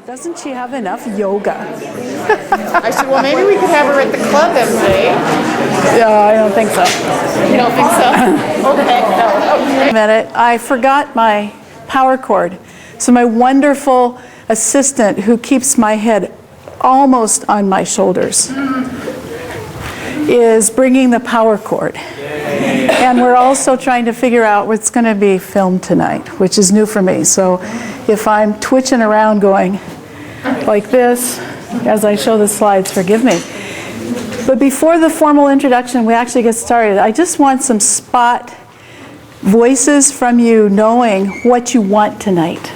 Doesn't she have enough yoga? I said, well, maybe we could have her at the club, MJ. I don't think so. You don't think so? Okay. No. Wait a minute. I forgot my power cord. So my wonderful assistant who keeps my head almost on my shoulders is bringing the power cord. And we're also trying to figure out what's going to be filmed tonight, which is new for me. So if I'm twitching around going like this as I show the slides, forgive me. But before the formal introduction, we actually get started, I just want some spot voices from you knowing what you want tonight.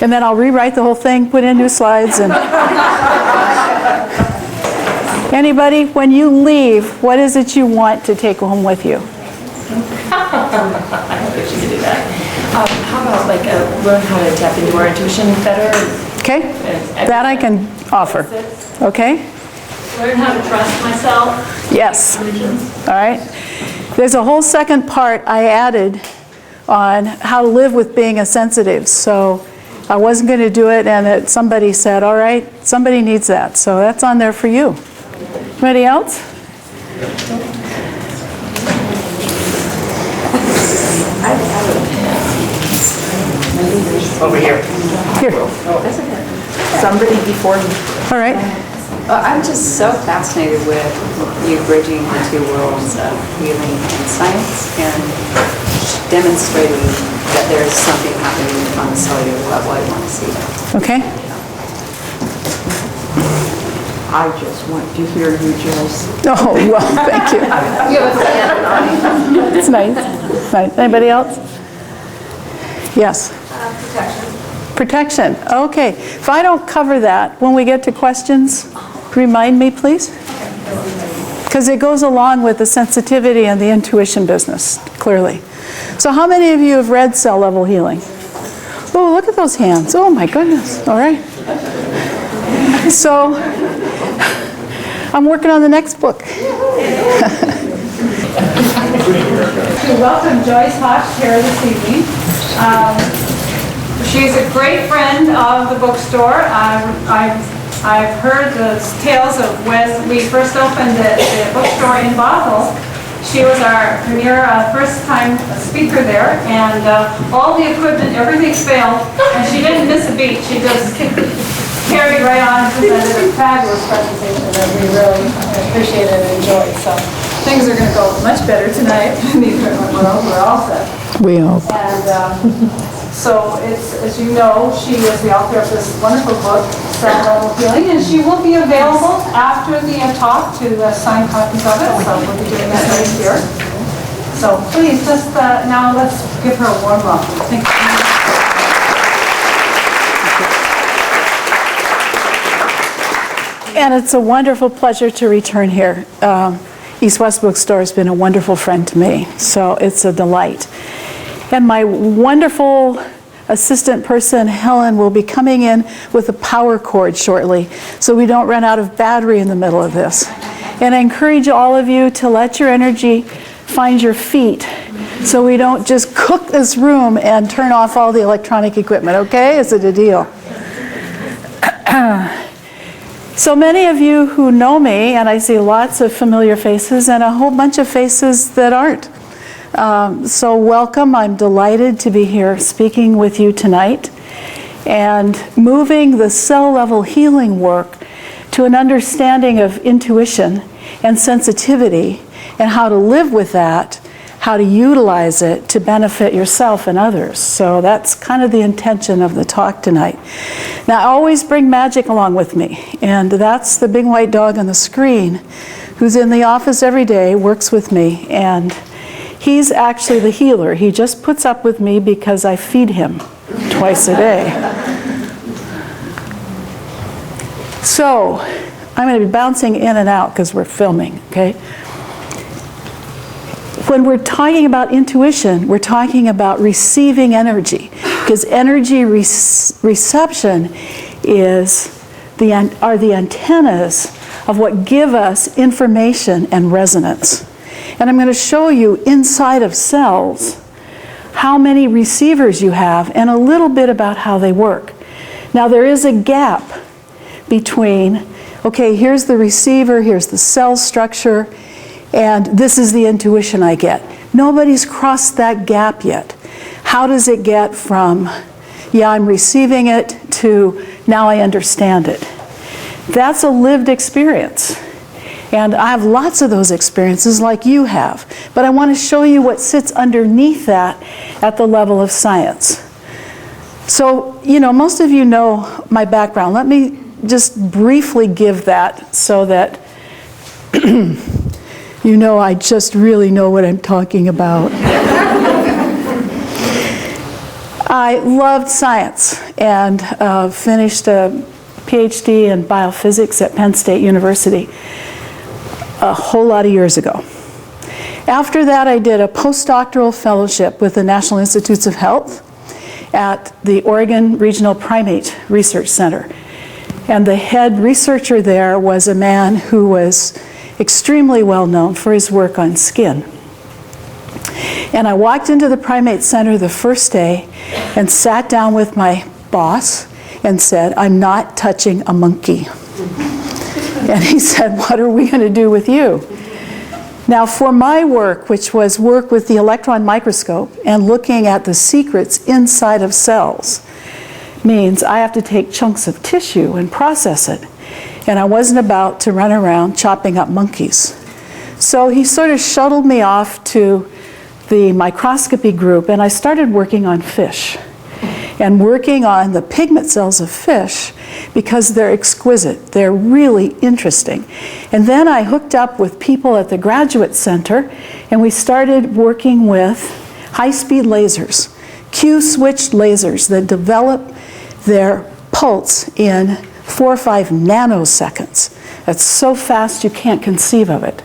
And then I'll rewrite the whole thing, put in new slides. And anybody, when you leave, what is it you want to take home with you? I wish you could do that. How about learn how to tap into our intuition better? Okay, that I can offer. Okay? Learn how to trust myself. Yes. All right. There's a whole second part I added on how to live with being a sensitive. So I wasn't going to do it, and somebody said, all right, somebody needs that. So that's on there for you. Anybody else? Over here. Here. Somebody before me. All right. I'm just so fascinated with you bridging the two worlds of healing and science and demonstrating that there is something happening on the cellular level. I want to see that. Okay. I just want to hear you, Joyce. Oh, well, thank you. It's nice. It's nice. Anybody else? Yes. Protection. Okay. If I don't cover that, when we get to questions, remind me, please. Because it goes along with the sensitivity and the intuition business, clearly. So how many of you have read Cell Level Healing? Oh, look at those hands. Oh, my goodness. All right. So I'm working on the next book. To welcome Joyce Hawkes here this evening. She's a great friend of the bookstore. I've heard the tales of when we first opened the bookstore in Bothell. She was our premier first-time speaker there, and all the equipment, everything failed, and she didn't miss a beat. She just carried right on and presented a fabulous presentation that we really appreciated and enjoyed. So things are going to go much better tonight in the equipment world. We're all set. We hope. And so it's, as you know, she is the author of this wonderful book, Cell Level Healing, and she will be available after the talk to sign copies of it. So we'll be doing that right here. So please, just now let's give her a warm welcome. Thank you. And it's a wonderful pleasure to return here. East West Bookstore has been a wonderful friend to me, so it's a delight. And my wonderful assistant person, Helen, will be coming in with a power cord shortly, so we don't run out of battery in the middle of this. And I encourage all of you to let your energy find your feet, so we don't just cook this room and turn off all the electronic equipment, okay? Is it a deal? So many of you who know me, and I see lots of familiar faces and a whole bunch of faces that aren't. So welcome. I'm delighted to be here speaking with you tonight and moving the cell level healing work to an understanding of intuition and sensitivity and how to live with that, how to utilize it to benefit yourself and others. So that's kind of the intention of the talk tonight. Now, I always bring magic along with me, and that's the big white dog on the screen who's in the office every day, works with me, and he's actually the healer. He just puts up with me because I feed him twice a day. So I'm going to be bouncing in and out because we're filming, okay? When we're talking about intuition, we're talking about receiving energy, because energy reception are the antennas of what give us information and resonance. And I'm going to show you inside of cells how many receivers you have and a little bit about how they work. Now there is a gap between, okay, here's the receiver, here's the cell structure, and this is the intuition I get. Nobody's crossed that gap yet. How does it get from, yeah, I'm receiving it, to now I understand it? That's a lived experience. And I have lots of those experiences like you have. But I want to show you what sits underneath that at the level of science. So, you know, most of you know my background. Let me just briefly give that so that you know I just really know what I'm talking about. I loved science and finished a Ph.D. in biophysics at Penn State University a whole lot of years ago. After that, I did a postdoctoral fellowship with the National Institutes of Health at the Oregon Regional Primate Research Center. And the head researcher there was a man who was extremely well known for his work on skin. And I walked into the primate center the first day and sat down with my boss and said, I'm not touching a monkey. And he said, what are we going to do with you? Now for my work, which was work with the electron microscope and looking at the secrets inside of cells, means I have to take chunks of tissue and process it. And I wasn't about to run around chopping up monkeys. So he sort of shuttled me off to the microscopy group, and I started working on fish. And working on the pigment cells of fish because they're exquisite. They're really interesting. And then I hooked up with people at the Graduate Center, and we started working with high-speed lasers, Q-switched lasers that develop their pulse in 4 or 5 nanoseconds. That's so fast you can't conceive of it.